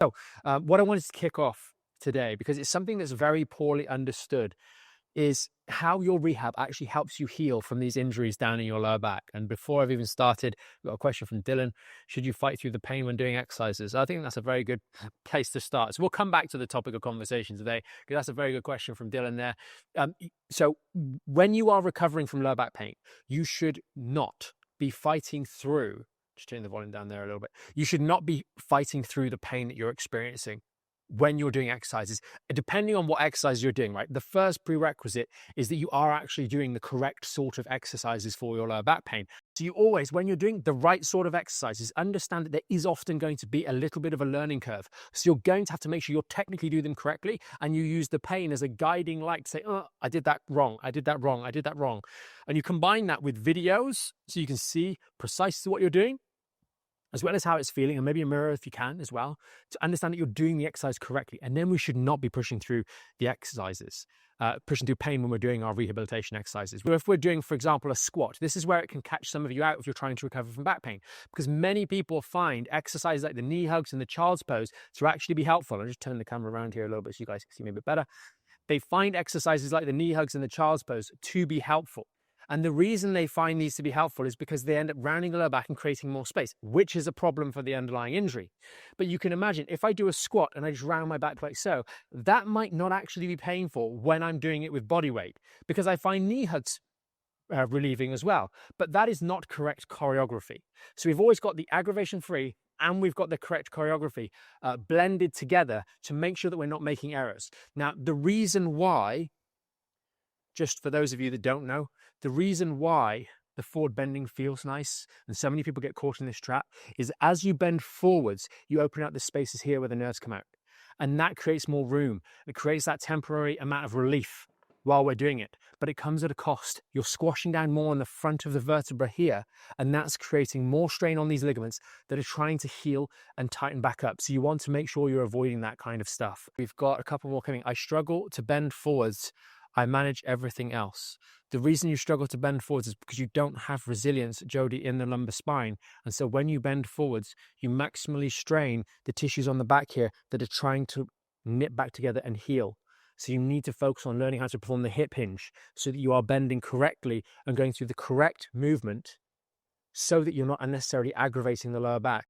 So, what I wanted to kick off today, because it's something that's very poorly understood, is how your rehab actually helps you heal from these injuries down in your lower back. And before I've even started, we've got a question from Dylan. Should you fight through the pain when doing exercises? I think that's a very good place to start. So we'll come back to the topic of conversation today, because that's a very good question from Dylan there. So when you are recovering from lower back pain, you should not be fighting through, just turn the volume down there a little bit. You should not be fighting through the pain that you're experiencing when you're doing exercises, depending on what exercise you're doing, right? The first prerequisite is that you are actually doing the correct sort of exercises for your lower back pain. So you always, when you're doing the right sort of exercises, understand that there is often going to be a little bit of a learning curve. So you're going to have to make sure you technically do them correctly, and you use the pain as a guiding light to say, oh, I did that wrong, I did that wrong, I did that wrong. And you combine that with videos so you can see precisely what you're doing, as well as how it's feeling, and maybe a mirror if you can as well, to understand that you're doing the exercise correctly. And then we should not be pushing through the exercises, pushing through pain when we're doing our rehabilitation exercises. But if we're doing, for example, a squat, this is where it can catch some of you out if you're trying to recover from back pain, because many people find exercises like the knee hugs and the child's pose to actually be helpful. I'll just turn the camera around here a little bit so you guys can see me a bit better. They find exercises like the knee hugs and the child's pose to be helpful. And the reason they find these to be helpful is because they end up rounding the lower back and creating more space, which is a problem for the underlying injury. But you can imagine if I do a squat and I just round my back like so, that might not actually be painful when I'm doing it with body weight, because I find knee hugs relieving as well. But that is not correct choreography. So we've always got the aggravation free and we've got the correct choreography blended together to make sure that we're not making errors. Now, the reason why, just for those of you that don't know, the reason why the forward bending feels nice and so many people get caught in this trap is as you bend forwards, you open up the spaces here where the nerves come out. And that creates more room. It creates that temporary amount of relief while we're doing it, but it comes at a cost. You're squashing down more on the front of the vertebra here, and that's creating more strain on these ligaments that are trying to heal and tighten back up. So you want to make sure you're avoiding that kind of stuff. We've got a couple more coming. I struggle to bend forwards. I manage everything else. The reason you struggle to bend forwards is because you don't have resilience, Jody, in the lumbar spine. And so when you bend forwards, you maximally strain the tissues on the back here that are trying to knit back together and heal. So you need to focus on learning how to perform the hip hinge so that you are bending correctly and going through the correct movement so that you're not unnecessarily aggravating the lower back.